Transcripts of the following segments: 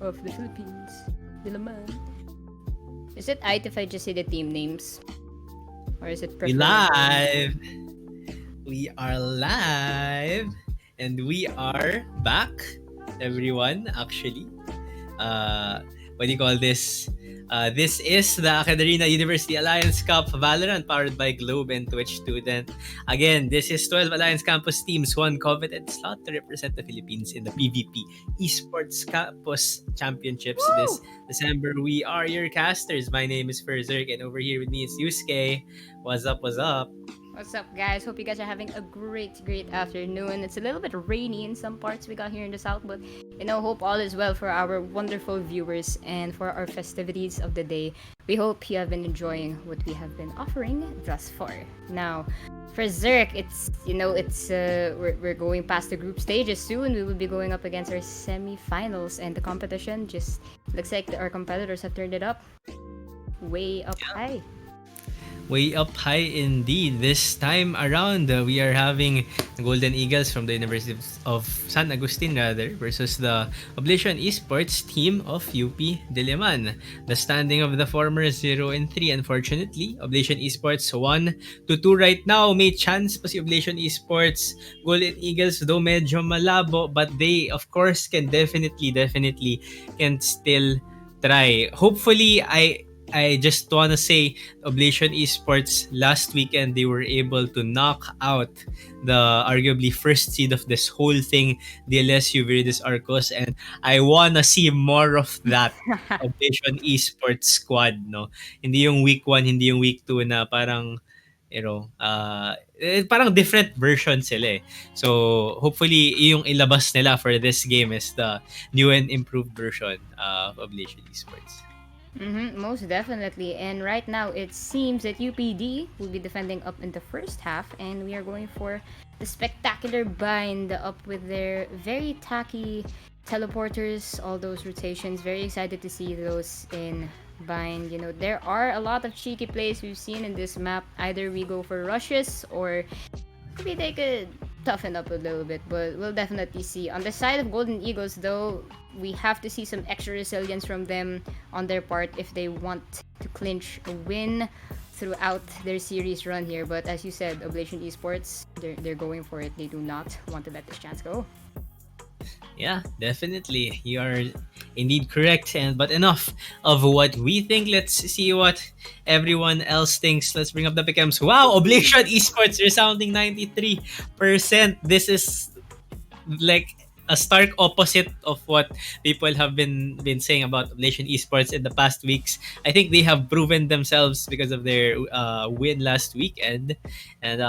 of the Philippines. Dilaman. Is it aight if I just say the team names? Or is it We preferable? live. We are live. And we are back, everyone, actually. What do you call this? This is the AcadArena University Alliance Cup Valorant powered by Globe and Twitch Student. Again, this is 12 Alliance Campus teams, one coveted slot to represent the Philippines in the PvP Esports Campus Championships this Woo! December. We are your casters. My name is Ferzerk, and over here with me is Yusuke. What's up? What's up? What's up, guys? Hope you guys are having a great afternoon. It's a little bit rainy in some parts we got here in the south, but hope all is well for our wonderful viewers and for our festivities of the day. We hope you have been enjoying what we have been offering thus far. Now, for Zerk, we're going past the group stages soon. We will be going up against our semi-finals, and the competition just looks like our competitors have turned it up way up high. Way up high indeed. This time around, we are having the Golden Eagles from the University of San Agustin rather versus the Oblation Esports team of UP Diliman. The standing of the former 0 and 3. Unfortunately, Oblation Esports 1-2 right now. May chance pa si Oblation Esports. Golden Eagles though medyo malabo, but they of course can definitely can still try. Hopefully, I just wanna say Oblation Esports last weekend they were able to knock out the arguably first seed of this whole thing, the LSU Virtus Arcos, and I wanna see more of that Oblation Esports squad, no? Hindi yung week 1, hindi yung week 2 na parang parang different version sila eh. So, hopefully, yung ilabas nila for this game is the new and improved version of Oblation Esports. Most definitely. And right now, it seems that UPD will be defending up in the first half, and we are going for the spectacular bind up with their very tacky teleporters, all those rotations. Very excited to see those in bind. There are a lot of cheeky plays we've seen in this map. Either we go for rushes or maybe they could toughen up a little bit, but we'll definitely see. On the side of Golden Eagles, though, we have to see some extra resilience from them on their part if they want to clinch a win throughout their series run here. But as you said, Oblation Esports, they're going for it. They do not want to let this chance go. Yeah, definitely. You are indeed correct. But enough of what we think. Let's see what everyone else thinks. Let's bring up the pick'ems. Wow, Oblation Esports resounding 93%. This is like a stark opposite of what people have been saying about Oblation Esports in the past weeks. I think they have proven themselves because of their win last weekend, and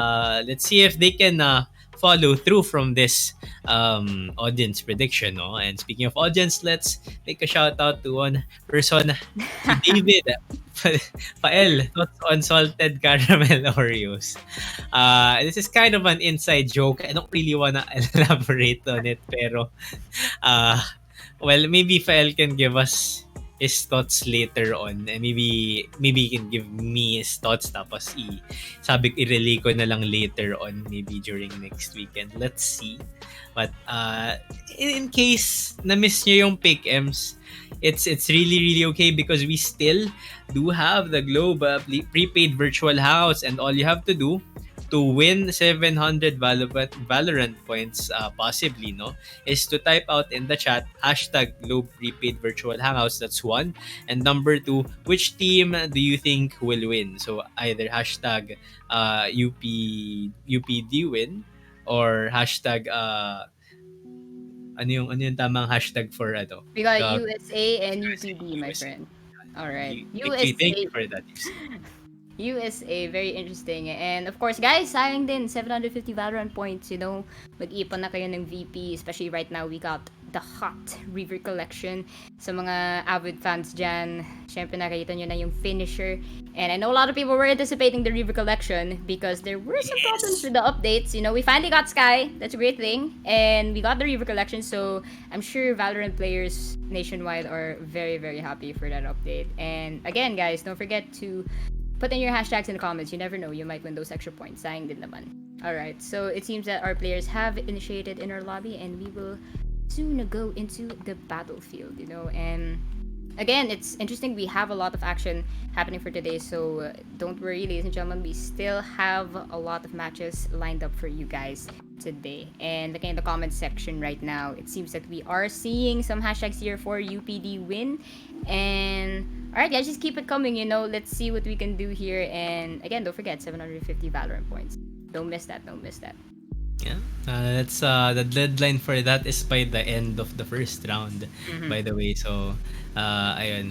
let's see if they can follow through from this audience prediction. No? And speaking of audience, let's make a shout out to one person, si David. Pael, thoughts on salted caramel Oreos? This is kind of an inside joke. I don't really wanna elaborate on it, pero uh, well, maybe Fael can give us his thoughts later on. And maybe he can give me his thoughts tapos i-relay ko na lang later on, maybe during next weekend. Let's see. But in case na-miss nyo yung pick-ems, it's really okay because we still do have the Globe prepaid virtual house, and all you have to do to win 700 Valorant points possibly, no, is to type out in the chat hashtag Globe Prepaid Virtual Hangouts. That's one. And number two, which team do you think will win? So either hashtag UPD win or hashtag ano yung tamang hashtag for We got the USA and USA. UPD, my friend. All right, Thank USA. you for that. USA, very interesting. And of course, guys, sayang din, 750 Valorant points, mag-ipon na kayo ng VP, especially right now, we got the hot River Collection. Sa mga avid fans dyan, syempre nakita nyo na yung finisher. And I know a lot of people were anticipating the River Collection because there were some problems with the updates. We finally got Sky, that's a great thing. And we got the River Collection, so I'm sure Valorant players nationwide are very happy for that update. And again, guys, don't forget to put in your hashtags in the comments. You never know, you might win those extra points. Sayang din naman. Alright, so it seems that our players have initiated in our lobby, and we will soon go into the battlefield, and again, it's interesting. We have a lot of action happening for today, so don't worry, ladies and gentlemen. We still have a lot of matches lined up for you guys today. And looking at the comment section right now, it seems that we are seeing some hashtags here for UPD win. And all right, guys, just keep it coming. Let's see what we can do here. And again, don't forget 750 Valorant points. Don't miss that. Don't miss that. Yeah, that's the deadline for that is by the end of the first round, Mm-hmm. by the way. So, ayun,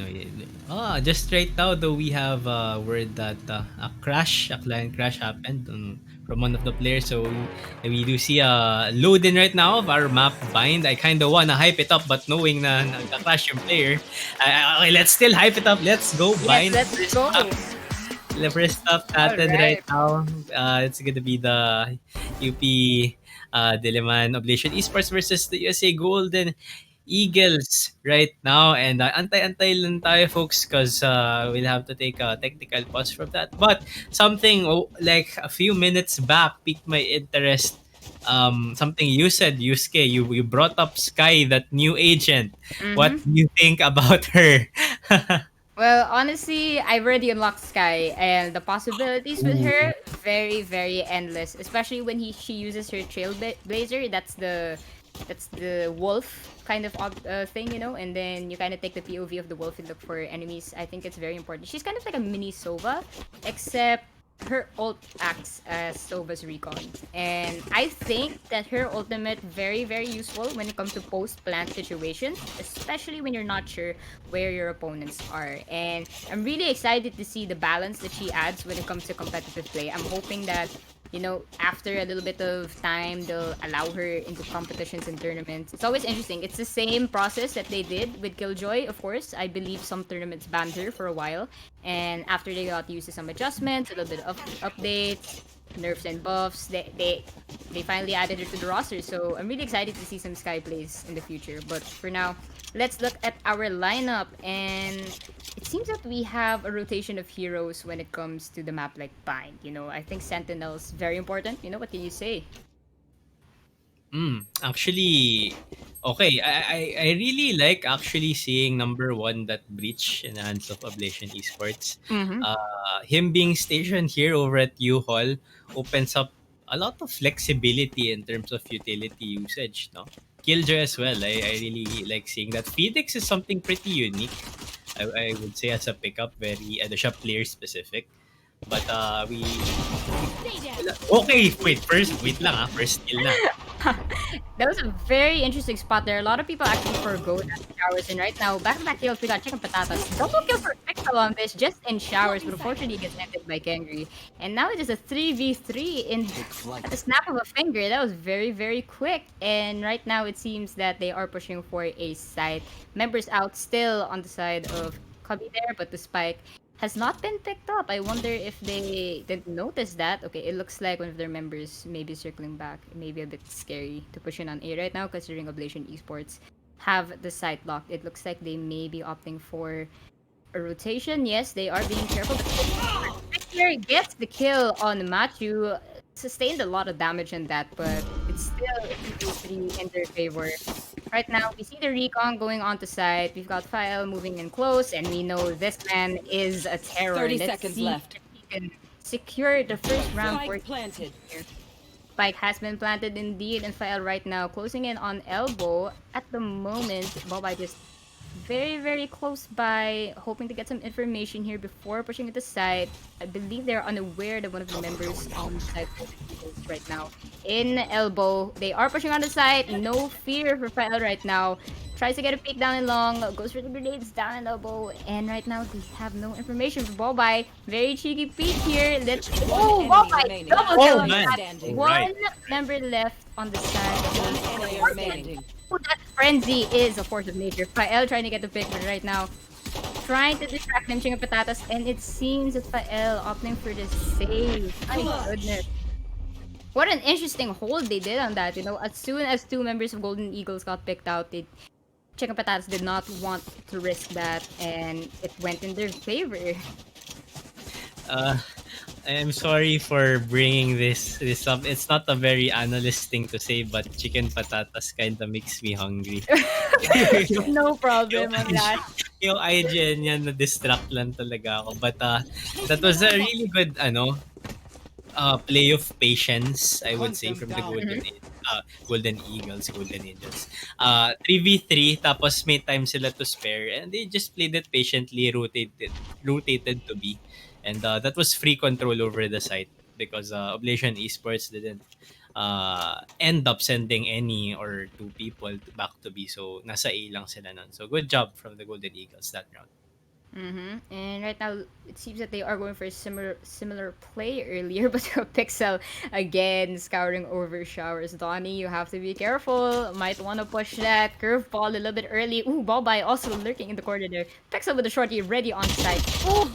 no, just right now though we have word that a client crash happened from one of the players. So we do see a load in right now of our map bind. I kind of wanna hype it up, but knowing na nagka-crash yung player, okay, let's still hype it up. Let's go Yes, bind. let's go. The first up All natin right right. now, it's gonna be the UP Diliman Oblation Esports versus the USA Golden Eagles right now. And antay-antay lang tayo, folks, because we'll have to take a technical pause from that. But something like a few minutes back piqued my interest. Something you said, Yusuke, you brought up Sky, that new agent. What Mm-hmm. do you think about her? Well, honestly, I've already unlocked Sky, and the possibilities with Ooh. her very, very endless. Especially when she uses her trailblazer. That's the wolf kind of thing, and then you kind of take the POV of the wolf and look for enemies. I think it's very important. She's kind of like a mini Sova, except her ult acts as Sova's recon. And I think that her ultimate very, very useful when it comes to post-plant situations, especially when you're not sure where your opponents are. And I'm really excited to see the balance that she adds when it comes to competitive play. I'm hoping that after a little bit of time, they'll allow her into competitions and tournaments. It's always interesting. It's the same process that they did with Killjoy, of course. I believe some tournaments banned her for a while. And after they got used to some adjustments, a little bit of updates, nerfs and buffs, they finally added her to the roster. So I'm really excited to see some Sky plays in the future. But for now, let's look at our lineup. And it seems that we have a rotation of heroes when it comes to the map like Bind. I think Sentinel's very important. What can you say? Actually, okay. I really like actually seeing number one, that breach in the hands of Ablation Esports. Mm-hmm. Him being stationed here over at U Hall opens up a lot of flexibility in terms of utility usage. No, Killjoy as well. I really like seeing that. Phoenix is something pretty unique. I would say as a pickup, very ano siya, player specific. But okay, wait lang first kill na. That was a very interesting spot there. A lot of people actually forgo that showers. And right now, back-to-back kills, we got Chicken Patatas. Double kill for Pixel on this, just in showers, but unfortunately gets ended by Kangri. And now it is a 3v3 at the snap of a finger. That was very, very quick. And right now, it seems that they are pushing for a side. Members out still on the side of Cubby there, but the spike has not been picked up. I wonder if they didn't notice that. Okay, it looks like one of their members may be circling back. It may be a bit scary to push in on A right now, considering Ablation Esports have the site locked. It looks like they may be opting for a rotation. Yes, they are being careful. Victor gets the kill on Matthew. Sustained a lot of damage in that, but it's still a 3 in their favor. Right now, we see the recon going on to site. We've got File moving in close, and we know this man is a terror. 30 Let's seconds see left. if he can secure the first round for Spike planted. here. Spike has been planted indeed, and File right now closing in on elbow. At the moment, Bobby just very, very close by, hoping to get some information here before pushing it aside. I believe they're unaware that one of the members on the side is right now in elbow. They are pushing on the side. No fear for File right now. Tries to get a peek down and long. Goes for the grenades down and elbow. And right now they have no information for Bobby. Very cheeky peek here. Let's oh enemy Bobby remaining. double Oh kill on man! that. Standing. One Right. member left on the side. One enemy remaining. Oh, that frenzy is a force of nature. Fael trying to get the pick, but right now trying to distract him, Chinga Patatas, and it seems that Fael opting for the save. My goodness. What an interesting hold they did on that. As soon as two members of Golden Eagles got picked out, Chicken Patatas did not want to risk that, and it went in their favor. Uh, I'm sorry for bringing this up. It's not a very analyst thing to say, but chicken patatas kind of makes me hungry. yung, No yung, problem on that. yung IGN niya na distract lang talaga ako. But that was a really good play of patience, I would say, from the Mhm. Golden Eagles, Golden Angels. 3v3, tapos may time sila to spare, and they just played it patiently, rotated to B. And that was free control over the site because Oblation Esports didn't end up sending any or two people back to B. So, nasa A lang sila nun. So, good job from the Golden Eagles that round. And right now, it seems that they are going for a similar play earlier, but Pixel again scouring over showers. Donnie, you have to be careful. Might want to push that curveball a little bit early. Ooh, Ballby also lurking in the corner there. Pixel with the shorty ready on site. Ooh,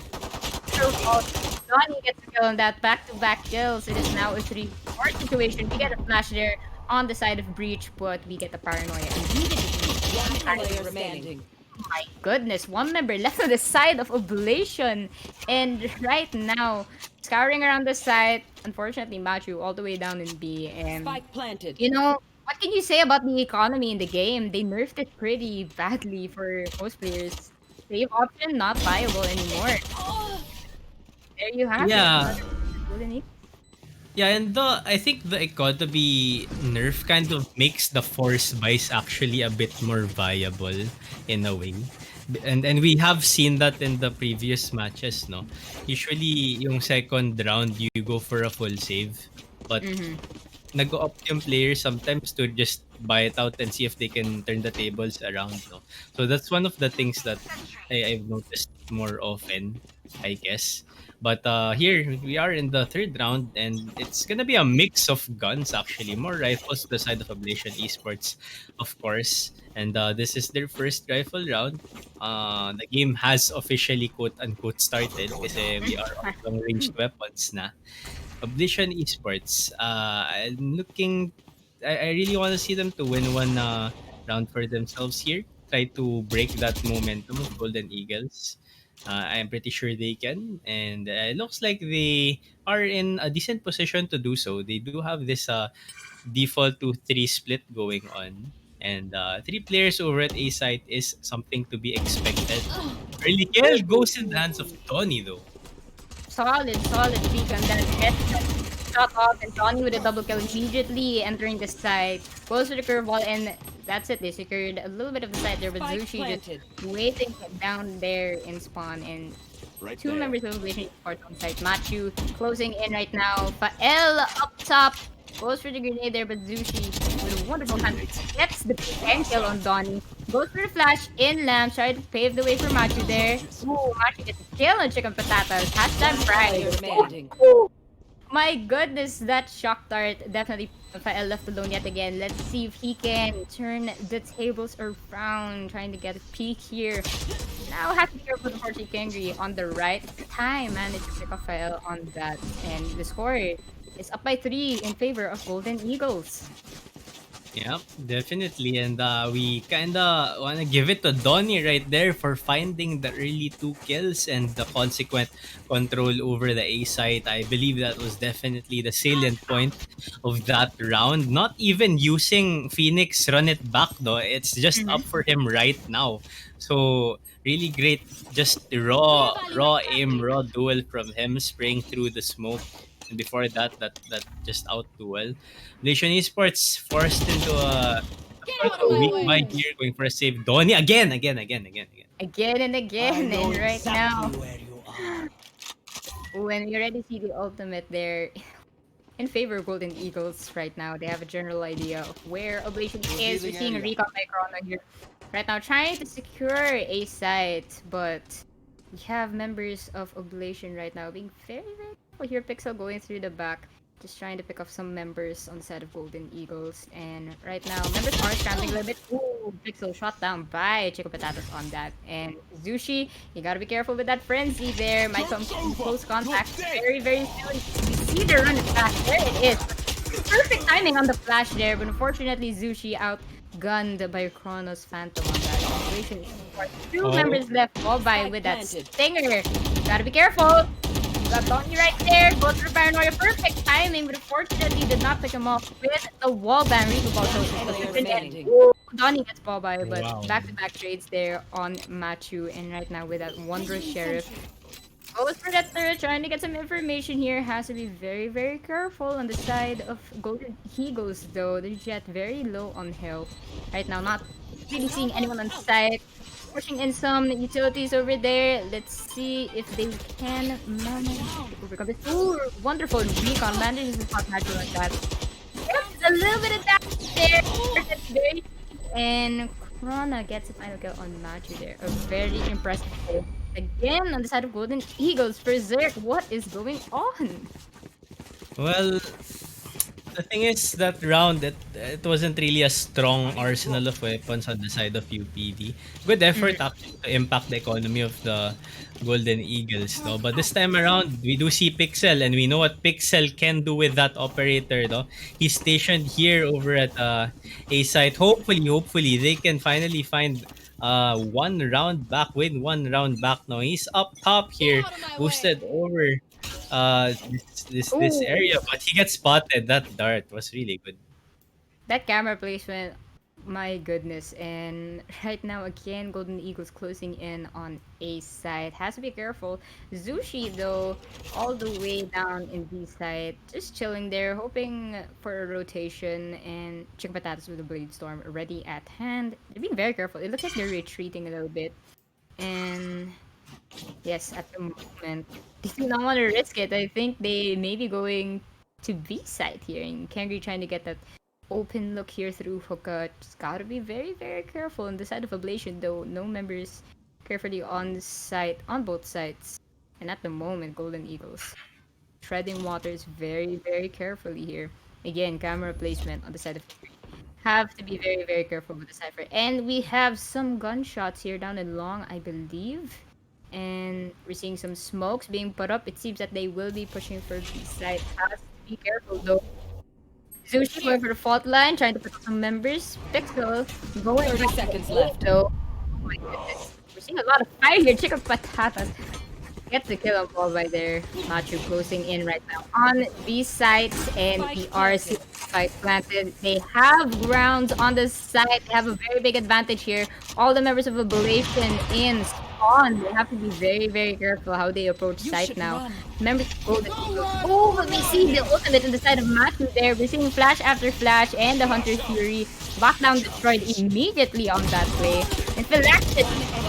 curveball. Donnie gets a kill on that back-to-back kills. It is now a 3-4 situation. We get a flash there on the side of Breach, but we get the paranoia One immediately. player standing. My goodness, one member left on the side of Oblation. And right now, scouring around the site, unfortunately, Machu all the way down in B. And, Spike planted. what can you say about the economy in the game? They nerfed it pretty badly for most players. Save option not viable anymore. There you have it. Yeah, Another Golden Eagle. Yeah, and I think the economy nerf kind of makes the force buys actually a bit more viable in a way. And we have seen that in the previous matches, no. Usually yung second round you go for a full save, but Mm-hmm. nag-opt yung players sometimes to just buy it out and see if they can turn the tables around, no. So that's one of the things that I've noticed more often, I guess. But here we are in the third round, and it's gonna be a mix of guns actually. More rifles to the side of Ablation Esports, of course. And this is their first rifle round. The game has officially quote unquote started kasi we are on long ranged weapons na. Oblission Esports. I'm looking. I really want to see them to win one round for themselves here. Try to break that momentum of Golden Eagles. I'm pretty sure they can, and it looks like they are in a decent position to do so. They do have this default 2-3 split going on, and three players over at A site is something to be expected. Early kill goes in the hands of Tony, though. Solid peak on that headshot. Shot off and Johnny with a double kill immediately entering the site. Goes to the curveball and that's it. They secured a little bit of the site there, but Spike Zushi planted. just waiting down there in spawn and two members of Oblation Esports on site. Machu closing in right now. Fael up top. Goes for the grenade there, but Zushi with a wonderful hand gets the end kill on Donnie. Goes for the flash in lamp, trying to pave the way for Machu there. Ooh, Machu gets a kill on chicken patatas. Hashtag Player pride. standing. Ooh, my goodness, that shock dart definitely Fael left alone yet again. Let's see if he can turn the tables around, trying to get a peek here. Now have to be careful with Forty Kangri on the right time. Managed to pick up Fael on that, and the score is up by 3 in favor of Golden Eagles. Yep, definitely. And we kind of want to give it to Donnie right there for finding the early two kills and the consequent control over the A site. I believe that was definitely the salient point of that round. Not even using Phoenix run it back though. It's just up for him right now. So really great, just raw aim, raw duel from him spraying through the smoke. And before that just out duel. Nation Esports forced into a sort of weak by here, going for a save. Donnie again. Again and again, and right now, when you already see the ultimate there, in favor of Golden Eagles right now. They have a general idea of where Oblation is. We're seeing a recon by Chrono here right now, trying to secure a site, but we have members of Oblation right now being very careful here. Pixel going through the back, just trying to pick up some members on the side of Golden Eagles. And right now, members are scrambling a little bit. Ooh, Pixel shot down by Chico Patatas on that. And Zushi, you gotta be careful with that frenzy there. Might come in close contact very soon. You see the run flash. There it is. Perfect timing on the flash there, but unfortunately Zushi outgunned by Chronos Phantom on that situation. Two Oh. members left, all by with that stinger. Gotta be careful. You got Donnie right there. Goes for Paranoia. Perfect timing, but unfortunately did not pick him off with the wall ban. Regal ball shows his Player position. And standing. ooh, Donnie gets ball by, but Wow. back-to-back trades there on Machu. And right now with that wondrous Sheriff. Goes for that third, trying to get some information here. Has to be very, very careful on the side of Golden Eagles, though. The Jet very low on health. Right now, not really seeing anyone on site. Pushing in some utilities over there. Let's see if they can manage to overcome this. Ooh, wonderful recon. Manages to spot natural like that. Yep, a little bit of damage there. That's very and Krona gets a final kill on Machu there. A very impressive kill. Again, on the side of Golden Eagles, Berserk, what is going on? Well, the thing is that round it wasn't really a strong arsenal of weapons on the side of UPD. Good effort actually to impact the economy of the Golden Eagles, though. But this time around, we do see Pixel, and we know what Pixel can do with that operator, though. He's stationed here over at A site. Hopefully, they can finally find one round back, win one round back now. He's up top Get here, out of my way! boosted over this Ooh, area, but he gets spotted. That dart was really good. that camera placement, my goodness. And right now, again, Golden Eagles closing in on A side. Has to be careful. Zushi, though, all the way down in B side, just chilling there, hoping for a rotation. And Chicken Potatoes with the Blade Storm ready at hand. They're being very careful. It looks like they're retreating a little bit. And yes, at the moment, they do not want to risk it. I think they may be going to B side here, and Kangri trying to get that open look here through hookah. Just gotta be very, very careful. On the side of Ablation, though, no members carefully on site, on both sides. And at the moment, Golden Eagles treading waters very, very carefully here. Again, camera placement on the side of have to be very, very careful with the Cypher. And we have some gunshots here down in long, I believe. And we're seeing some smokes being put up. It seems that they will be pushing for B side. Has to be careful though. Zushi going for the fault line, trying to put some members. Pixel going 30 for seconds the left. though. Oh my goodness. We're seeing a lot of fire here. Chicken patatas. Gets the kill on ball by there. Machu closing in right now on these sides, and the RC fight planted. They have grounds on the side. They have a very big advantage here. All the members of Ablation in spawn. They have to be very, very careful how they approach site now. Members of Golden Eagles. Oh, but we see the ultimate on the side of Machu there. We're seeing flash after flash and the Hunter Fury. Lockdown destroyed immediately on that play. And Philaxis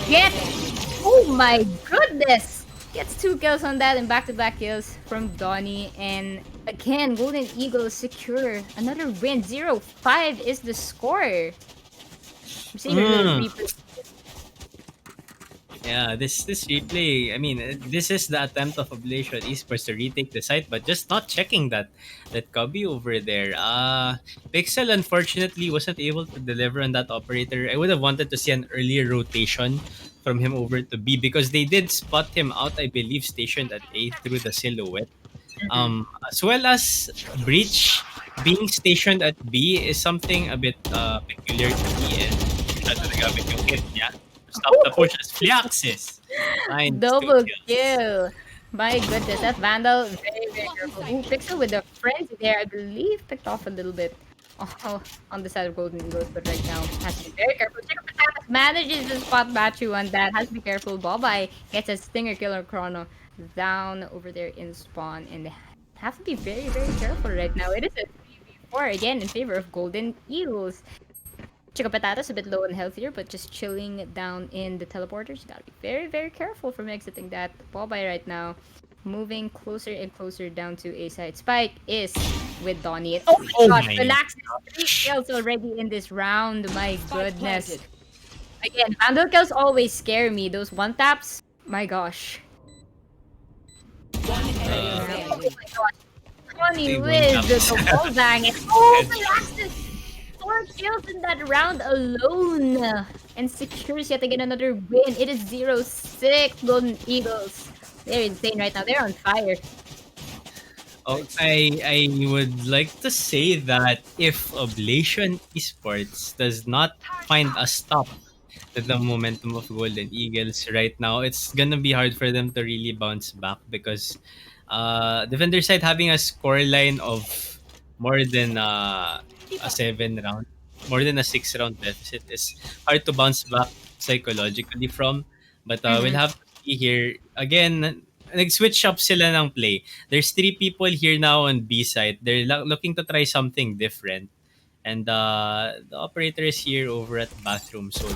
gets. Oh my goodness! Gets 2 kills on that and back-to-back kills from Donnie. And again, Golden Eagles secure another win. 0-5 is the score. I'm seeing a little Mm. replay. Yeah, this replay. I mean, this is the attempt of Ablation Esports to retake the site, but just not checking that cubby over there. Pixel unfortunately wasn't able to deliver on that operator. I would have wanted to see an earlier rotation from him over to B because they did spot him out. I believe stationed at A through the silhouette. As well as Breach being stationed at B is something a bit peculiar to me, and that nagamit yung hit niya to stop the push as Fliaxis finds 2 Double kills. kill. My goodness, that Vandal, very, very careful. Ooh, Pixel with the frenzy there, I believe, picked off a little bit on the side of Golden Eagles, but right now has to be very careful. Chicken Patatas manages to spot Bachu on that. Has to be careful. Bobai gets a stinger killer chrono down over there in spawn, and they have to be very, very careful right now. It is a 3v4 again in favor of Golden Eagles. Chico Patatas a bit low and healthier, but just chilling down in the teleporters. You gotta be very, very careful from exiting that. Ball by right now. Moving closer and closer down to A side. Spike is with Donnie. Oh my Oh god, my relax. 3 gosh. kills already in this round. My Spike goodness. planted. Again, Vandal kills always scare me. Those one taps, my gosh. One enemy Uh, Oh remaining. my gosh. Donnie Big with one the taps. wall bang. And oh, relax. 4 kills in that round alone. And secures yet again another win. It is 0-6 Golden Eagles. They're insane right now. They're on fire. Oh, I would like to say that if Oblation Esports does not find a stop to the momentum of Golden Eagles right now, it's gonna be hard for them to really bounce back because Defender side having a score line of more than a 7 round, more than a 6 round deficit is hard to bounce back psychologically from. But we'll Mm-hmm. have to see here. Again, nag-switch up sila ng play. There's three people here now on B side. They're looking to try something different. And the operator is here over at bathroom solo.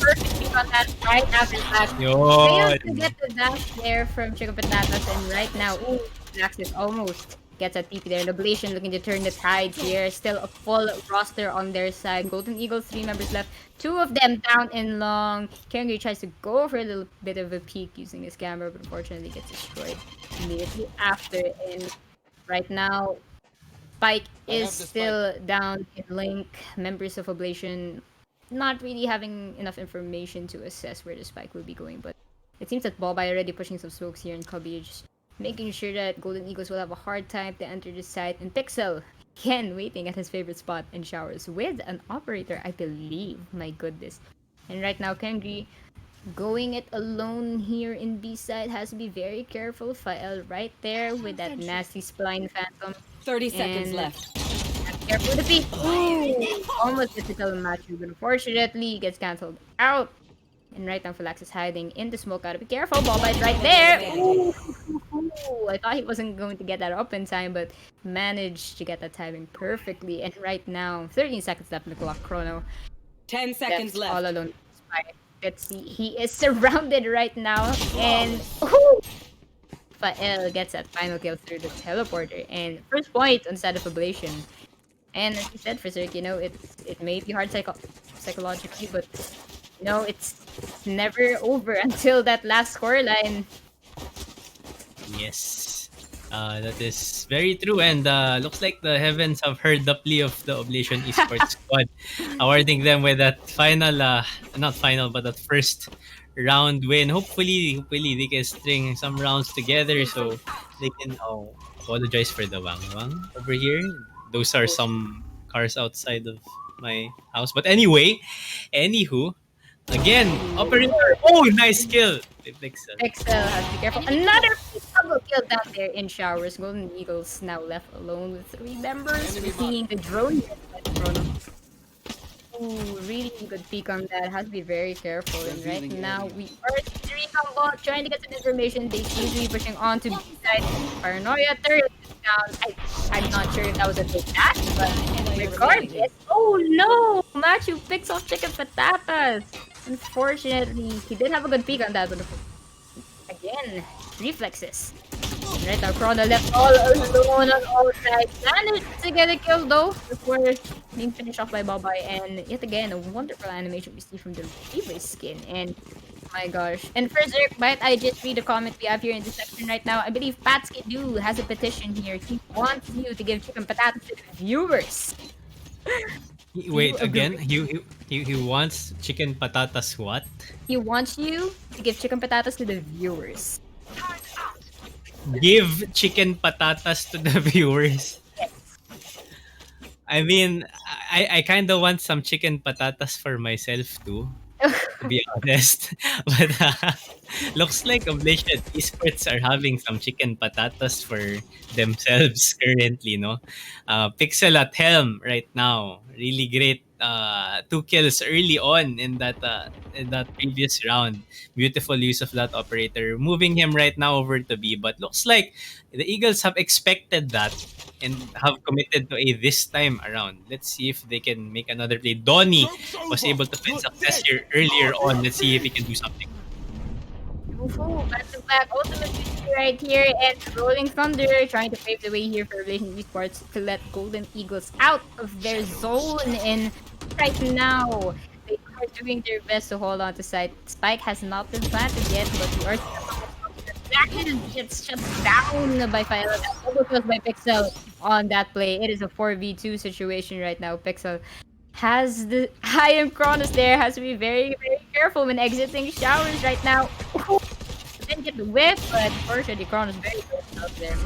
Perfect pick on that right after that. Failed to Yun. get the dash there from Chico Patatas, and right now, ooh, Naxis almost gets a TP there. The Blation looking to turn the tides here. Still a full roster on their side. Golden Eagles, 3 members left. 2 of them down and long. Kangri tries to go for a little bit of a peek using his camera, but unfortunately gets destroyed immediately after. And right now, Spike is still down in Link. Members of Oblation not really having enough information to assess where the spike will be going, but it seems that Bob already pushing some smokes here in Cubby, just making sure that Golden Eagles will have a hard time to enter the site. And Pixel, again, waiting at his favorite spot in showers with an operator, I believe. My goodness. And right now, Kangri going it alone here in B side has to be very careful. Fael right there with that nasty spline phantom. 30 seconds And left. careful with the peak. Ooh! Almost gets a kill match, but unfortunately gets cancelled out. And right now Philax is hiding in the smoke. Gotta be careful. Ball bite right there. Ooh! I thought he wasn't going to get that up in time, but managed to get that timing perfectly. And right now, 13 seconds left in the clock chrono. 10 seconds Left all left. alone. Let's see. He is surrounded right now. And ooh, Fael gets that final kill through the teleporter. And first point on the side of Ablation. And as you said, Frizzerk, it may be hard psychologically, but it's never over until that last scoreline. Yes. That is very true. And looks like the heavens have heard the plea of the Oblation Esports squad, awarding them with that final, not final, but that first round win. Hopefully they can string some rounds together so they can. Oh, apologize for the wang wang over here. Those are some cars outside of my house. But anywho, again, operator. Oh, nice kill. Pixel. Pixel has to be careful. Another double kill down there in showers. Golden Eagles now left alone with 3 members. We're seeing the drone here by the Chrono. Ooh, really good peek on that. Has to be very careful. And right now we are 3 trying to get some information. They seem to be pushing on to B side. Paranoia turret is down. I'm not sure if that was a big dash, but regardless. Oh no! Machu picks off Chicken Patatas. Unfortunately, he did have a good peek on that, but again, reflexes. Right now, Chrono left all alone on all sides. Managed to get a kill though before being finished off by Babai. And yet again, a wonderful animation we see from the Reaver skin. And my gosh. And first, might I just read a comment we have here in this section right now? I believe Patsky Do has a petition here. He wants you to give chicken patatas to the viewers. Wait agree? again. He wants chicken patatas. What? He wants you to give chicken patatas to the viewers. Give chicken patatas to the viewers. I mean, I kind of want some chicken patatas for myself too, to be honest. But looks like Oblation Esports are having some chicken patatas for themselves currently, no? Pixel at helm right now. Really great. 2 kills early on in that previous round. Beautiful use of that operator, moving him right now over to B. But looks like the Eagles have expected that and have committed to A this time around. Let's see if they can make another play. Donnie was able to find success here earlier on. Let's see if he can do something. Ooh, back to back ultimate victory right here, and Rolling Thunder trying to pave the way here for Relation Esports to let Golden Eagles out of their zone. And right now, they are doing their best to hold on to site. Spike has not been planted yet, but we are still gets shut down by Fire. Double kills by Pixel on that play. It is a 4v2 situation right now. Pixel has the high Cronus there, has to be very, very careful when exiting showers right now. Didn't get the whip, but unfortunately Cronus very good out there.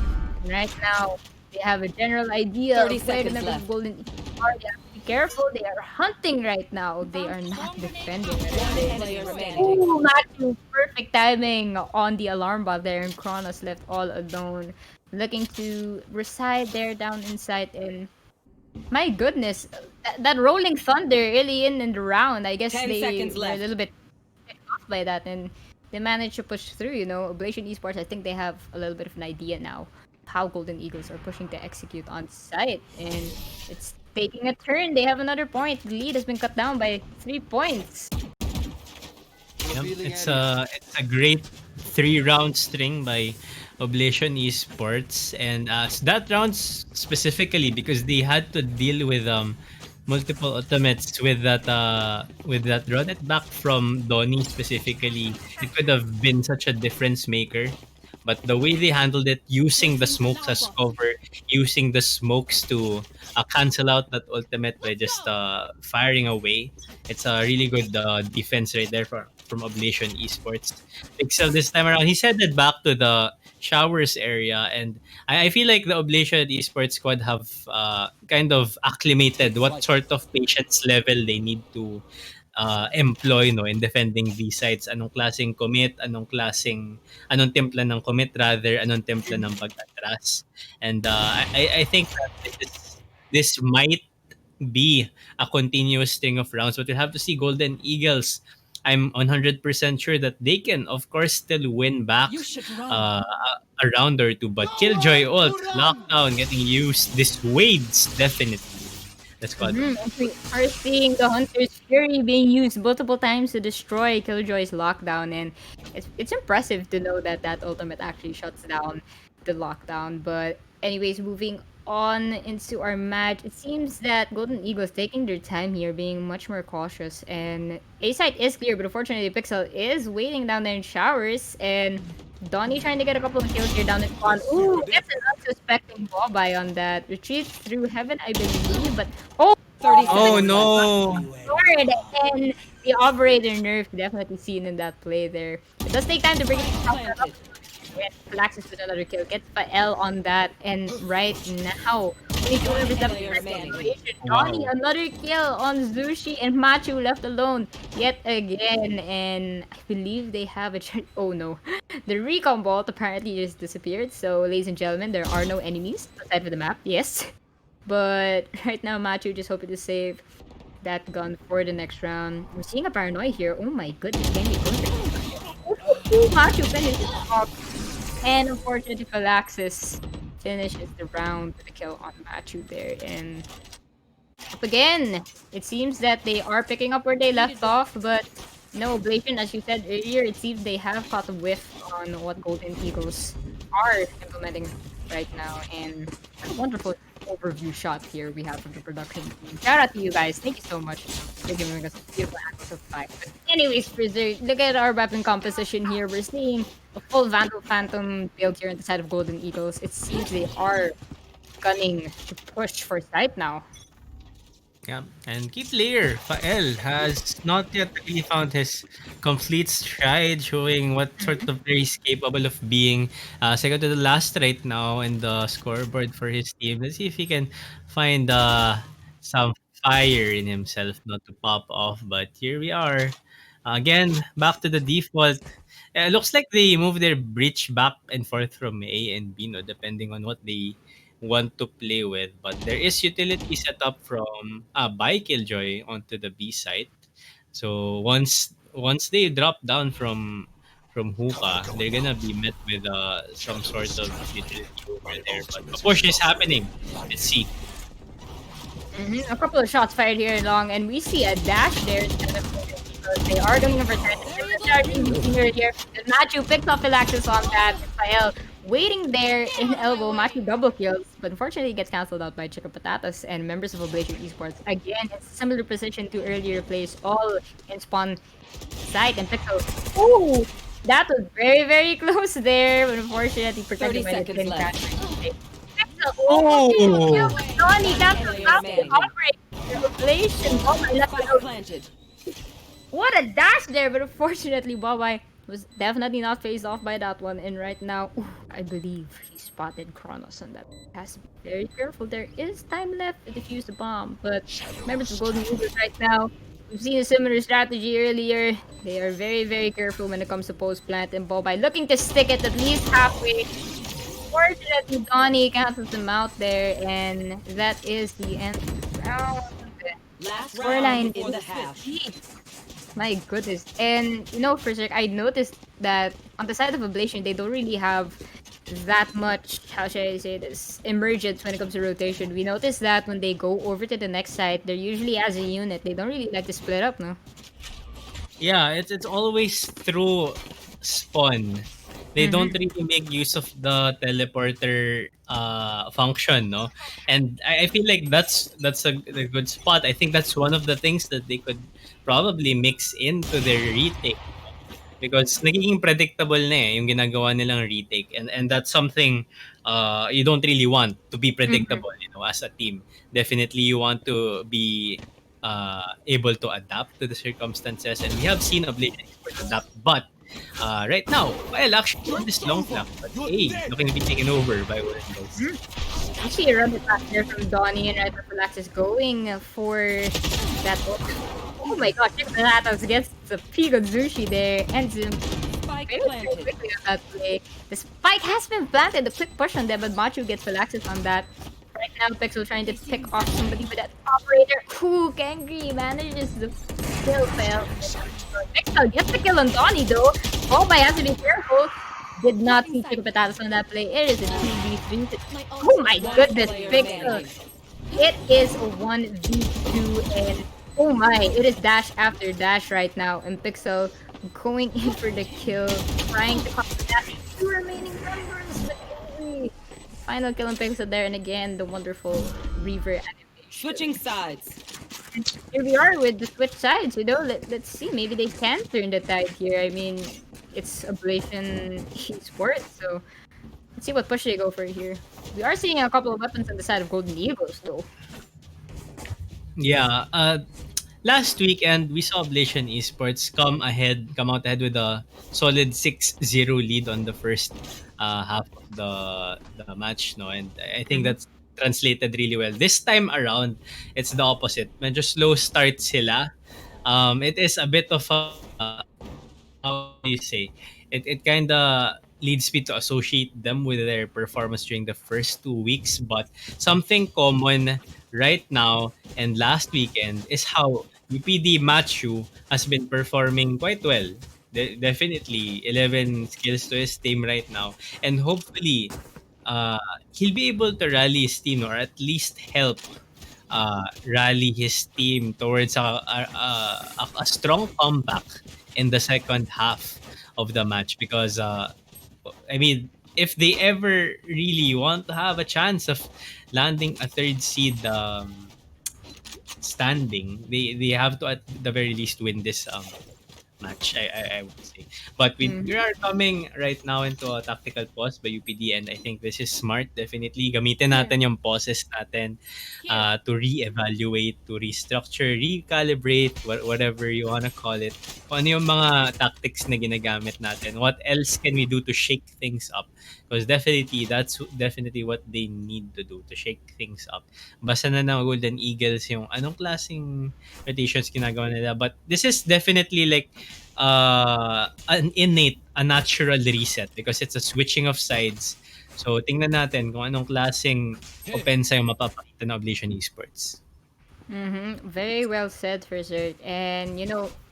And right now, they have a general idea 30 of where the seconds members left. of Golden Eagles are. They have to be careful. They are hunting right now. They are not defending One anything. player standing. Ooh, Matthew, perfect timing on the alarm bot there, and Kronos left all alone, looking to reside there down inside. And my goodness, that rolling thunder early in the round. I guess 10 they seconds were a left. little bit off by that, and they managed to push through. Ablation Esports. I think they have a little bit of an idea now how Golden Eagles are pushing to execute on site, and it's taking a turn. They have another point. The lead has been cut down by 3 points. Yep. It's a great 3 round string by Oblation Esports, and that round specifically because they had to deal with multiple ultimates with that run it back from Donnie specifically. It could have been such a difference maker. But the way they handled it, using the smokes as cover, using the smokes to cancel out that ultimate by just firing away, it's a really good defense right there from Oblation Esports. Pixel this time around, he's headed back to the showers area, and I feel like the Oblation Esports squad have kind of acclimated what sort of patience level they need to employ no in defending these sites. Anong klaseng commit, anong timpla ng commit rather, anong timpla ng pag-atras. And I think that this might be a continuous string of rounds, but we'll have to see. Golden Eagles, I'm 100% sure that they can, of course, still win back You should run. a round or two. But Killjoy ult, lockdown getting used, dissuades definitely the squad. And we are seeing the Hunter's Fury being used multiple times to destroy Killjoy's lockdown, and it's impressive to know that that ultimate actually shuts down the lockdown. But anyways, moving on into our match, it seems that Golden Eagles taking their time here, being much more cautious, and A site is clear, but unfortunately Pixel is waiting down there in showers, and Donnie trying to get a couple of kills here down in spawn. Ooh, gets an unsuspecting Bobai on that. Retreats through heaven, I believe, but oh, 30 Oh seconds no! Lord, and the operator nerf definitely seen in that play there. It does take time to bring it up. planted. Falaxis with another kill. Gets Fael on that, and right now, only 2% Players standing. Donnie, Wow. another kill on Zushi, and Machu left alone yet again. And I believe they have a oh no, the recon bolt apparently just disappeared. So, ladies and gentlemen, there are no enemies aside from the map. Yes, but right now, Machu just hoping to save that gun for the next round. We're seeing a paranoia here. Oh my goodness, can you Machu finishes off. And unfortunately, Falaxis finishes the round with a kill on Machu there. And up again, it seems that they are picking up where they left off, but no, Blation, as you said earlier, it seems they have caught a whiff on what Golden Eagles are implementing right now. And a wonderful overview shot here we have from the production team. Shout out to you guys. Thank you so much for giving us a beautiful access of fight. But anyways, Berserk, look at our weapon composition here. We're seeing a full Vandal Phantom build here on the side of Golden Eagles. It seems they are gunning to push for sight now. Yeah, and key player Fael has not yet really found his complete stride, showing what sort of player he's capable of being. Second to the last right now in the scoreboard for his team. Let's see if he can find some fire in himself not to pop off. But here we are. Again, back to the default. Looks like they move their breach back and forth from A and B, no, depending on what they want to play with. But there is utility set up from by Killjoy onto the B site. So once they drop down from hookah, they're gonna be met with some sort of utility over there. But a push is happening. Let's see. A couple of shots fired here long, and we see a dash there. They are going over time. Charging here. Machu picks up Philaxis on that. Fael waiting there in elbow. Machu double kills, but unfortunately gets cancelled out by Chica Patatas and members of Oblation Esports. Again, it's a similar position to earlier plays, all in spawn site and Pixel. Ooh! That was very, very close there, but unfortunately protected 30 by the seconds twin left. crash. Oh! Donnie, that's Player the last remaining. operating revelation. Oh my Spike left. planted. What a dash there, but unfortunately Bobby was definitely not phased off by that one. And right now, ooh, I believe he spotted Kronos on that. Has to be very careful. There is time left to defuse the bomb, but members of Golden Eagles right now, we've seen a similar strategy earlier. They are very, very careful when it comes to post plant and ball by looking to stick it at least halfway. Fortunately, Donnie cancels him out there, and that is the end of the round. Last round Scoreline before the is half. 50. My goodness. And for sure, I noticed that on the side of Ablation, they don't really have that much, how should I say this, emergence when it comes to rotation. We noticed that when they go over to the next side, they're usually as a unit. They don't really like to split up, no? Yeah, it's always through spawn. They don't Mm-hmm. really make use of the teleporter function, no? And I feel like that's a good spot. I think that's one of the things that they could probably mix into their retake, because nagiging predictable na yung ginagawa nilang retake, and that's something you don't really want to be Mm-hmm. predictable, as a team. Definitely you want to be able to adapt to the circumstances, and we have seen Oblivion Esports adapt, but right now, well, actually on this long flank, but hey, looking to be taken over by Windows. Actually, a run back there from Donnie, and right now Relax is going for that. Oh my gosh, check that out against the Pig on Zushi there. Ends him Spike very, very planted. quickly on that play. The spike has been planted. The quick push on there, but Machu gets Relaxes on that. Right now, Pixel trying to pick off somebody with that operator. Ooh, Kangri manages the kill fail. Pixel gets the kill on Donnie though. Oh, my has to be careful. Did not see Chico Patatas on that play. It is a 2v3. Oh my One goodness, player Pixel. standing. It is a 1v2 and oh my, it is dash after dash right now. And Pixel going in for the kill, trying to cover that. Two remaining members, but only final kill on Pixel there. And again, the wonderful Reaver animation. Switching sides. Here we are with the switch sides, let's see. Maybe they can turn the tide here. I mean, it's Ablation esports, so let's see what push they go for here. We are seeing a couple of weapons on the side of Golden Eagles, though. Yeah, last weekend we saw Oblation Esports come out ahead with a solid 6-0 lead on the first half of the match, no, and I think Mm-hmm. that's translated really well. This time around, it's the opposite. Medyo slow start sila. It is a bit of a, how do you say, it kind of leads me to associate them with their performance during the first 2 weeks, but something common right now and last weekend is how UPD Machu has been performing quite well. Definitely 11 skills to his team right now, and hopefully uh, he'll be able to rally his team, or at least help rally his team towards a strong comeback in the second half of the match, because I mean, if they ever really want to have a chance of landing a third seed standing, they have to at the very least win this match, I would say. But we Mm-hmm. are coming right now into a tactical pause by UPD, and I think this is smart. Definitely gamitin natin yung pauses natin to reevaluate, to restructure, recalibrate, whatever you wanna call it. Kung ano yung mga tactics na ginagamit natin. What else can we do to shake things up? Because definitely, that's definitely what they need to do, to shake things up. Basta na ng Golden Eagles yung anong klaseng rotations ginagawa nila. But this is definitely like an innate, a natural reset, because it's a switching of sides. So tingnan natin kung anong klaseng opensa yung mapapakita ng Oblation Esports. Mm-hmm. Very well said, Frizzard. And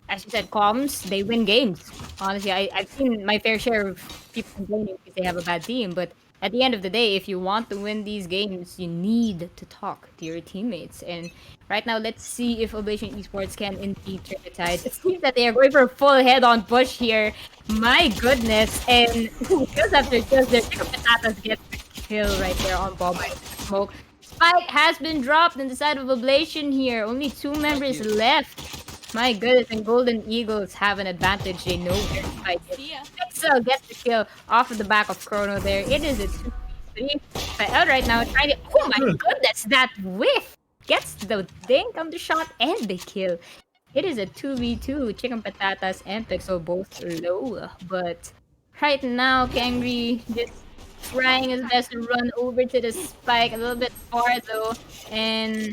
as you said, comms, they win games. Honestly, I've seen my fair share of people complaining because they have a bad team. But at the end of the day, if you want to win these games, you need to talk to your teammates. And right now, let's see if Oblation Esports can indeed turn the tide. It seems that they are going for a full head-on push here. My goodness. And kills after kills there. Chico Patatas gets the kill right there on ball by smoke. Spike has been dropped in the side of Ablation here. Only two members left. My goodness, and Golden Eagles have an advantage. They know where Spike is. Pixel gets the kill off of the back of Chrono there. It is a 2v3. But right now trying to. Oh my goodness, that whiff! Gets the dink on the shot and the kill. It is a 2v2. Chicken Patatas and Pixel both low. But right now, Kangri just trying his best to run over to the spike a little bit far though. And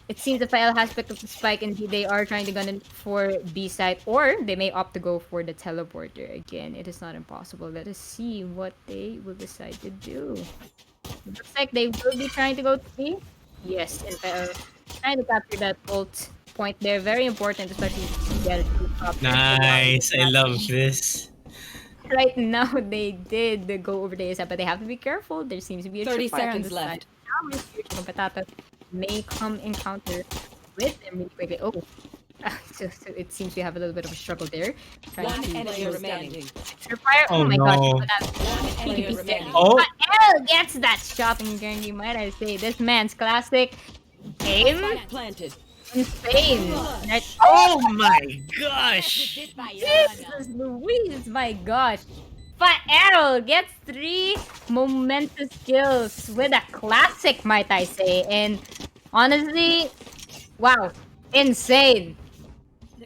it seems the file has picked up the spike and they are trying to gun it for B side, or they may opt to go for the teleporter again. It is not impossible. Let us see what they will decide to do. It looks like they will be trying to go to B. Yes, and trying to capture that ult point there. Very important, especially if you get it to top. Nice. I love this. Right now, they did go over the ASAP, but they have to be careful. There seems to be a 30 tripwire on seconds the side. left. Now, Mr. Patata may come encounter with them really quickly. Oh, so it seems we have a little bit of a struggle there. Trying One to enemy close down remaining. tripwire. Oh, Oh my no. gosh, that One enemy PvP stick. remaining. Oh. But L gets that shot in Gurney, might I say. This man's classic aim Spike planted. insane. Right? Oh my gosh. Jesus Louise, my gosh. Fael gets 3 momentous kills with a classic, might I say. And honestly, wow, insane.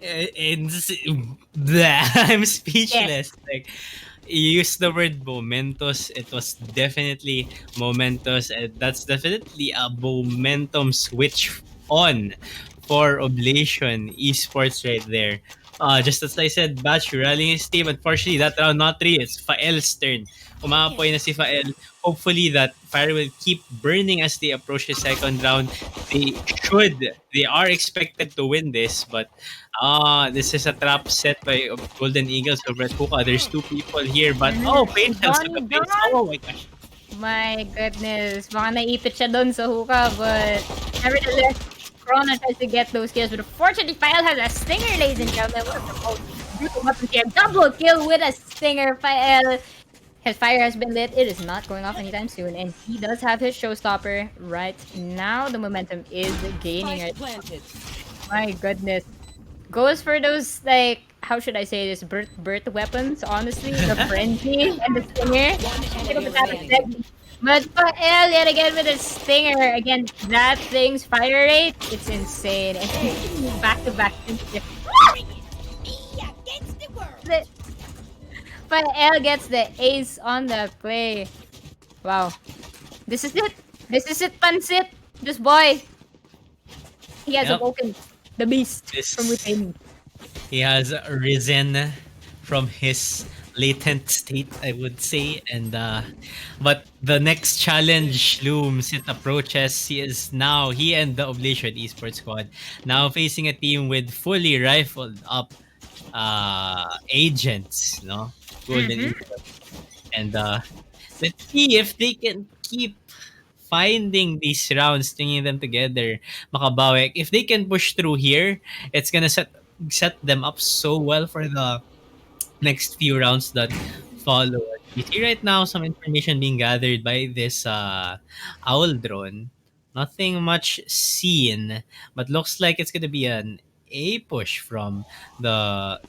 It's I'm speechless. Yes. Like, you used the word momentous. It was definitely momentous, and that's definitely a momentum switch on for Oblation Esports right there. Just as I said, Batch rallying his team. Unfortunately, that round not three. It's Fael's turn. Umapoy na si Fael. Hopefully, that fire will keep burning as they approach the second round. They should. They are expected to win this, but this is a trap set by Golden Eagles over at Hookah. There's two people here, but Patience with Donnie the face. Don. Oh my gosh. My goodness. Baka naipit siya dun sa hookah, but nevertheless, Corona tries to get those kills. But unfortunately, Fael has a stinger, ladies and gentlemen. One of the most brutal weapons here. Double kill with a stinger, Fael. His fire has been lit. It is not going off anytime soon. And he does have his showstopper right now. The momentum is gaining Spike it. planted. My goodness. Goes for those, like, how should I say this? Birth weapons, honestly. The frenzy and the stinger. Enemy remaining. But Fael yet again with a stinger. Again, that thing's fire rate, it's insane. And back to back. Fael gets the ace on the play. Wow. This is it. This is it, Pansit. This boy. He has Yep. awoken the beast This- from within. He has risen from his latent state, I would say, and but the next challenge looms. It approaches. He and the Oblation Esports squad now facing a team with fully rifled up agents, no, Golden Mhm. Eagles, and let's see if they can keep finding these rounds, stringing them together, makabawi. If they can push through here, it's gonna set them up so well for the next few rounds that follow. You see right now some information being gathered by this owl drone. Nothing much seen, but looks like it's gonna be an A push from the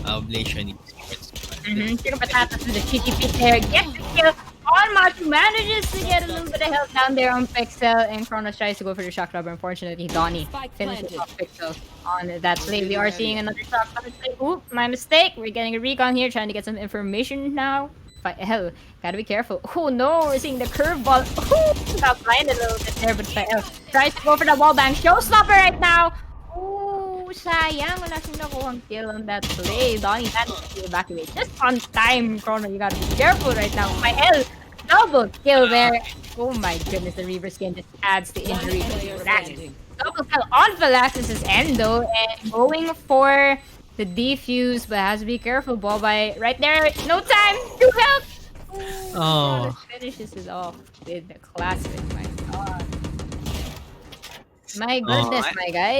Oblation Esports. Chicken Patatas with the cheeky feet there. Gets the kill on Machu. Manages to get a little bit of health down there on Pixel. And Kronos tries to go for the shock rubber. Unfortunately, Donnie Spike finishes planted. off Pixel on that play. We are seeing another shock rubber play. Oop, my mistake. We're getting a recon here, trying to get some information now. Hell, gotta be careful. Oh no, we're seeing the curveball. Oh, got blinded a little bit there, but Fael tries to go for the wall bang. Showstopper right now. Oh, sayang. Wala siyang nakuhang kill on that play. Donnie managed to evacuate just on time. Chrono, you gotta be careful right now. Fael, double kill there. Oh my goodness, the Reaver skin just adds the One injury. player That standing. double kill on Velasquez's end though, and going for the defuse, but has to be careful. Ball by right there. No time to help. Oh. Chronos finishes it off with the classic. My god. My goodness, I- my guy.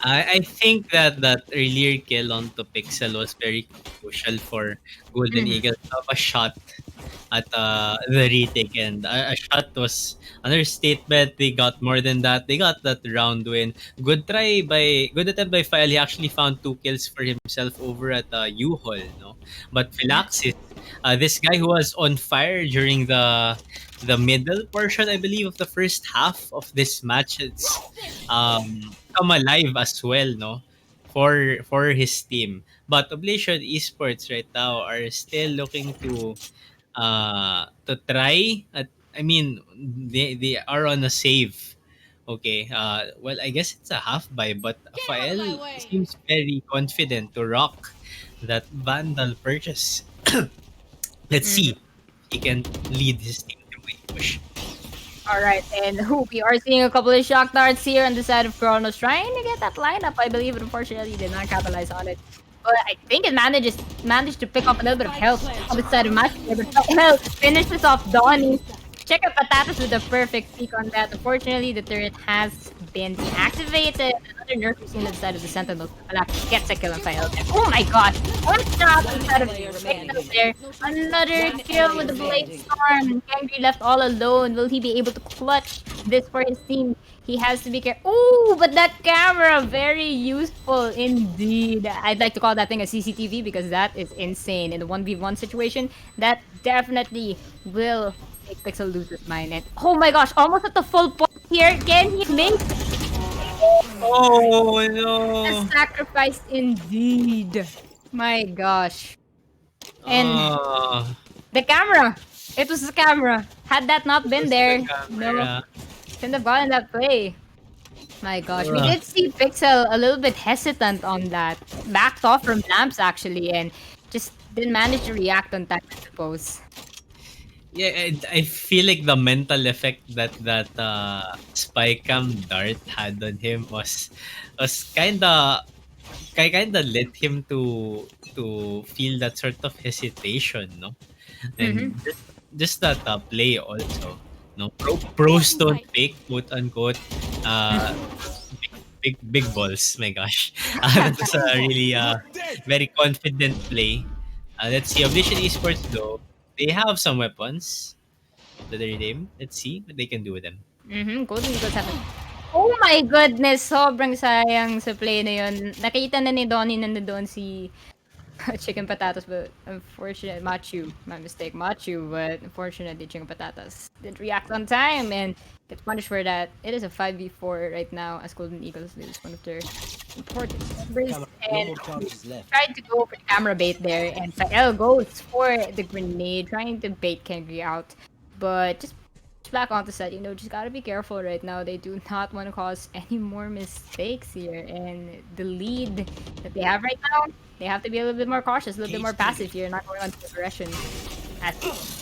I think that earlier kill onto Pixel was very crucial for Golden Mhm. Eagles to have a shot at the retake, and a shot was another statement. They got more than that. They got that round win. Good attempt by File. He actually found two kills for himself over at U-Haul, no. But Philaxis, this guy who was on fire during the middle portion, I believe, of the first half of this match, it's come alive as well, no. for his team. But Oblation Esports right now are still looking to try at, I mean, they are on a save. Okay. Well, I guess it's a half buy, but Fael seems very confident to rock that Vandal purchase. Let's see if he can lead his team through a push. All right, and we are seeing a couple of shock darts here on the side of Kronos, trying to get that lineup. I believe, but unfortunately, did not capitalize on it. But I think it managed to pick up a little bit of health on the side of Master. But health finishes off Donnie. Check out Patatas with a perfect peek on that. Unfortunately, the turret has been deactivated. Another nerf is seen on the side of the Sentinel. Palak gets a kill on Fael. Oh my god! One shot instead of Victor there. Another kill with the Blade Storm. Kangri left all alone. Will he be able to clutch this for his team? He has to be careful. Ooh, but that camera, very useful indeed. I'd like to call that thing a CCTV because that is insane. In the 1v1 situation, that definitely will make Pixel lose his mind. And oh my gosh, almost at the full point here. Can he make Oh a no! sacrifice indeed? My gosh. And Oh, the camera. It was the camera. Had that not it been was the there, no, camera. couldn't have gotten that play. My gosh, we Ugh. did see Pixel a little bit hesitant on that. Backed off from lamps actually, and just didn't manage to react on time, I suppose. Yeah, I feel like the mental effect that spy cam dart had on him was kinda led him to feel that sort of hesitation, no? Mm-hmm. And just that play also, no? Pros don't fake, quote unquote. Uh, big balls. My gosh, that was a really very confident play. Let's see, Oblivion Esports though, they have some weapons that they redeem. Let's see what they can do with them. Mm-hmm. Golden Eagles have it. Oh my goodness! Sobrang sayang sa play na yun. Nakita na ni Donnie na nandoon si chicken patatas, but unfortunately, Machu, my mistake, Machu, but unfortunately, chicken patatas didn't react on time and gets punished for that. It is a 5v4 right now as Golden Eagles lose one of their important members and tried to go for the camera bait there, and Fael goes for the grenade, trying to bait Kengri out, but just back onto set, just gotta be careful right now. They do not want to cause any more mistakes here. And the lead that they have right now, they have to be a little bit more cautious, a little bit more passive here, not going on to aggression. As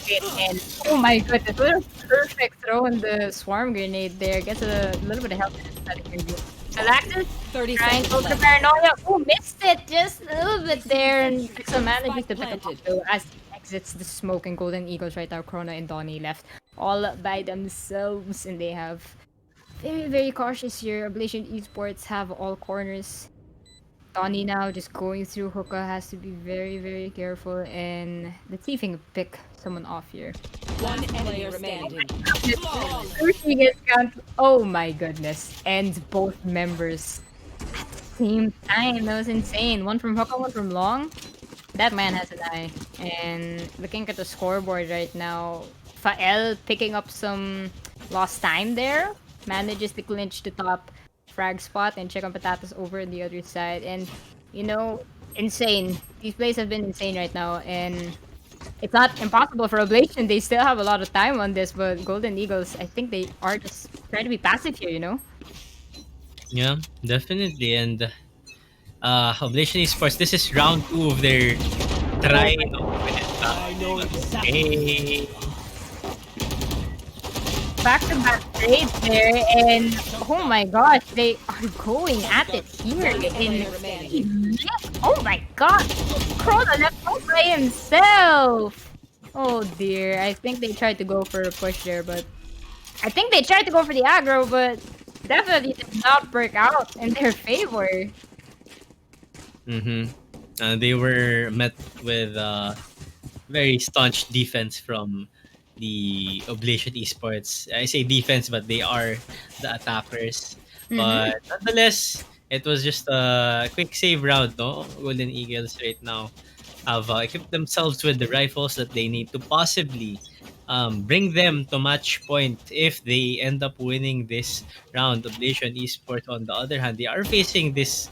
it and oh my goodness, what a perfect throw on the swarm grenade there. Gets a little bit of help inside the grenade. Galactus 30 trying to seconds go for left. paranoia. Oh, missed it just a little bit there, and Pixel manages to pick up though as he exits the smoke. And Golden Eagles right now, Chrono and Donnie left all by themselves, and they have very very cautious here. Ablation Esports have all corners. Donnie now just going through hookah, has to be very very careful, and let's see if he can pick someone off here. One enemy remaining. Oh my goodness, and both members same time. That was insane. One from hookah, one from long. That man has an eye. And looking at the scoreboard right now, Fael picking up some lost time there. Manages to clinch the top frag spot and check on Patatas over on the other side. And, insane. These plays have been insane right now. And it's not impossible for Oblation. They still have a lot of time on this. But Golden Eagles, I think they are just trying to be passive here. Yeah, definitely. And Oblation Esports, this is round two of their try. Okay. Back-to-back trades there, and oh my gosh, they are going at it here. And oh my god, Crota left out by himself. Oh dear, I think they tried to go for a push there, but I think they tried to go for the aggro, but definitely did not work out in their favor. Mm-hmm. They were met with very staunch defense from the Oblation Esports. I say defense, but they are the attackers. Mm-hmm. But nonetheless, it was just a quick save round, no? Golden Eagles right now have equipped themselves with the rifles that they need to possibly bring them to match point if they end up winning this round. Oblation Esports, on the other hand, they are facing this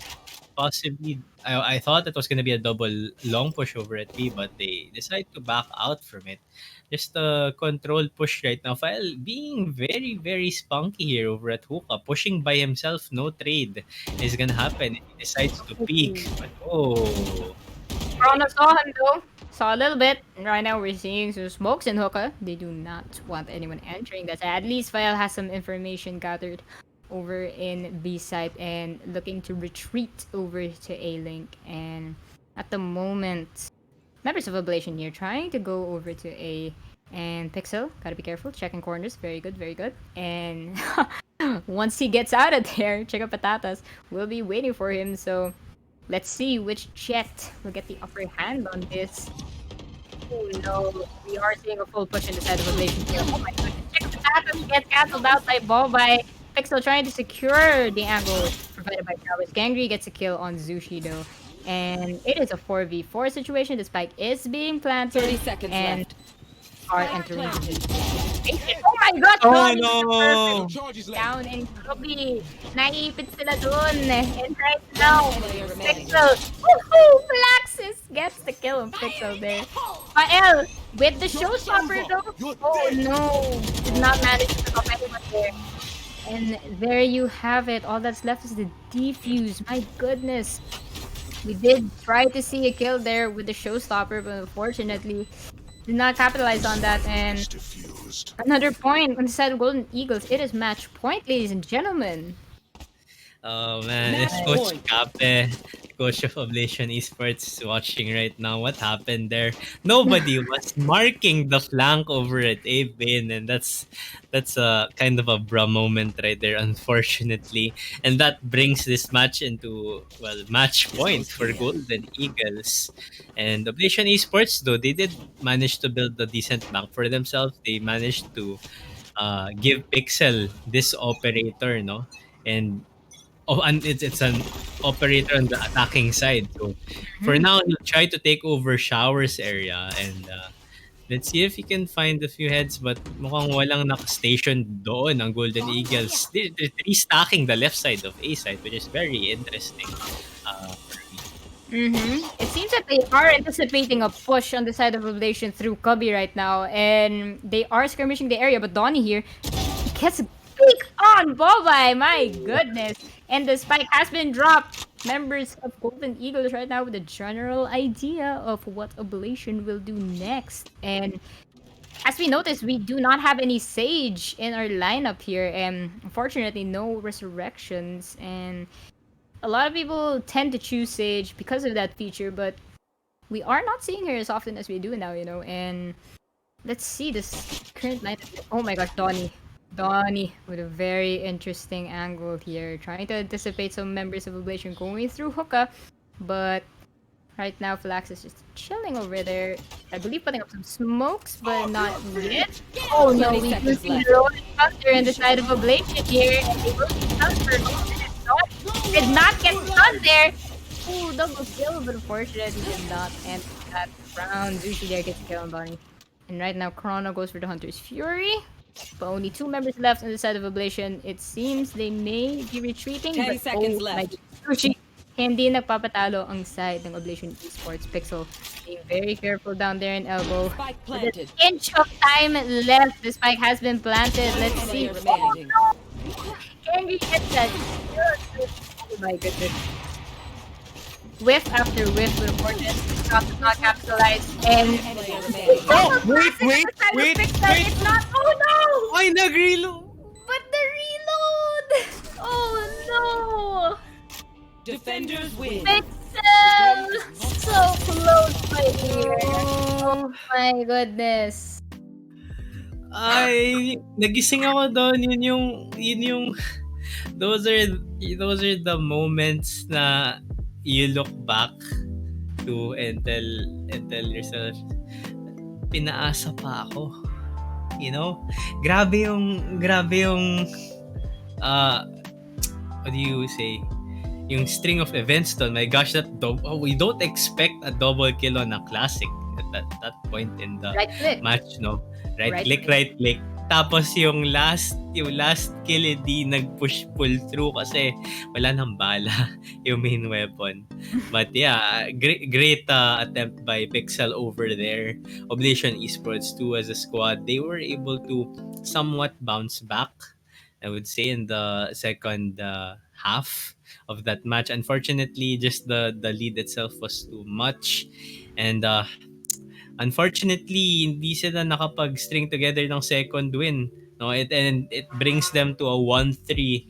possibly I thought it was gonna be a double long push over at B, but they decide to back out from it. Just a control push right now. File being very, very spunky here over at Hookah, pushing by himself, no trade is gonna happen if he decides to peek. But oh, Chrono saw him though. Saw a little bit. And right now we're seeing some smokes in Hookah. They do not want anyone entering that. At least File has some information gathered over in B site and looking to retreat over to A Link. And at the moment, members of Ablation here trying to go over to A, and Pixel, gotta be careful, checking corners, very good, very good. And once he gets out of there, Chica Patatas will be waiting for him, so let's see which jet will get the upper hand on this. Oh no, we are seeing a full push in the side of Ablation here. Oh my goodness, Chica Patatas gets cancelled out by ball by Pixel trying to secure the angle provided by Travis. Gangry gets a kill on Zushi though. And it is a 4v4 situation. The spike is being planted. 30 seconds and left. are entering the oh my god! oh Donnie no! is down and Kobe. Naipit sila dun. And right now, Pixel. Woohoo! Flaxis gets the kill on Pixel there. Pael with the showstopper though. Oh no! Did not manage to stop anyone there. And there you have it. All that's left is the defuse. My goodness. We did try to see a kill there with the showstopper, but unfortunately did not capitalize on that. And another point on the side of Golden Eagles. It is match point, ladies and gentlemen. Oh man, this Coach Cape, Coach of Ablation Esports is watching right now. What happened there? Nobody was marking the flank over at A Bin, and that's a kind of a bra moment right there, unfortunately. And that brings this match into match point for Golden Eagles. And Ablation Esports, though they did manage to build a decent bank for themselves, they managed to give Pixel this operator, no, and and it's an operator on the attacking side. So for now, he'll try to take over Showers area, and let's see if he can find a few heads. But mukhang walang naka-station doon ang Golden Eagles. They're restacking the left side of A side, which is very interesting. It seems that they are anticipating a push on the side of Revelation through Cubby right now, and they are skirmishing the area. But Donnie here gets a peek on Bobby. My goodness! And the spike has been dropped. Members of Golden Eagles right now with a general idea of what Ablation will do next. And as we noticed, we do not have any Sage in our lineup here, and unfortunately, no resurrections. And a lot of people tend to choose Sage because of that feature, but we are not seeing her as often as we do now, you know. And let's see this current night. Oh my gosh, Donnie with a very interesting angle here, trying to anticipate some members of Ablation going through Hookah, but right now Flax is just chilling over there. I believe putting up some smokes, but not yet. Oh no, we do see Rowan Hunter in the side of Ablation here, and they will be stunned for did not get stunned there. Ooh, double kill, but unfortunately did not end that round. Zushi there gets a kill on Bonnie. And right now Chrono goes for the Hunter's Fury. But only 2 members left on the side of Ablation. It seems they may be retreating. 10 but seconds left. Sushi, hindi nagpapatalo ang side ng Ablation Esports. Pixel being very careful down there in elbow. Spike With planted. an inch of time left. The spike has been planted. Let's see. Player remaining. Henry gets that. Oh my goodness. Whiff after whiff with Fortnite. Shot does not capitalize. And Player remaining. Oh, wait. It's not. Oh no! Ay, nag-reload! But the reload! Oh no! Defenders win. Pixel! So close right here. Oh my goodness. Ay, nagising ako doon. Yun yung, those are the moments na you look back to and tell yourself, pinaasa pa ako. You know? Grabe yung what do you say? Yung string of events doon. My gosh, we don't expect a double kill on a classic at that point in the Right click. match, no? Right Right click. Tapos yung last kill hindi nag-push pull through kasi wala nang bala yung main weapon. But yeah, great attempt by Pixel over there. Oblation Esports 2 as a squad, they were able to somewhat bounce back, I would say, in the second half of that match. Unfortunately, just the lead itself was too much. And unfortunately, hindi sila nakapag-string together ng second win. No, and it brings them to a 1-3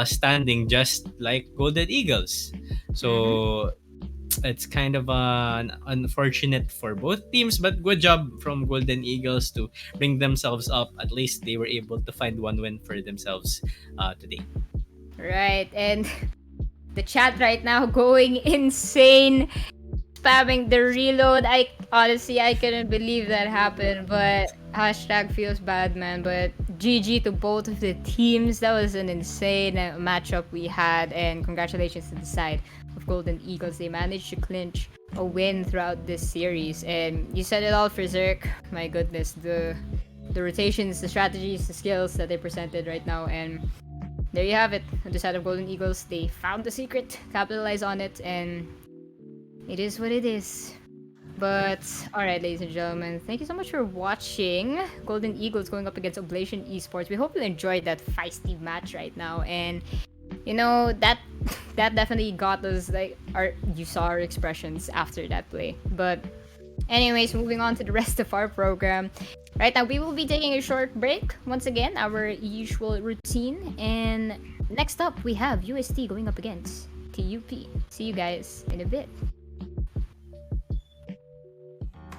standing, just like Golden Eagles. Mm-hmm. So it's kind of unfortunate for both teams, but good job from Golden Eagles to bring themselves up. At least they were able to find one win for themselves today. Right, and the chat right now going insane, spamming the reload. I couldn't believe that happened, but hashtag feels bad, man. But GG to both of the teams. That was an insane matchup we had, and congratulations to the side of Golden Eagles. They managed to clinch a win throughout this series, and you said it all for Zerk. My goodness, the rotations, the strategies, the skills that they presented right now, and there you have it. On the side of Golden Eagles, they found the secret, capitalized on it, and it is what it is. But alright, ladies and gentlemen, thank you so much for watching Golden Eagles going up against Oblation Esports. We hope you enjoyed that feisty match right now, and that that definitely got us, like, you saw our expressions after that play. But anyways, moving on to the rest of our program. Right now, we will be taking a short break. Once again, our usual routine. And next up, we have UST going up against TUP. See you guys in a bit.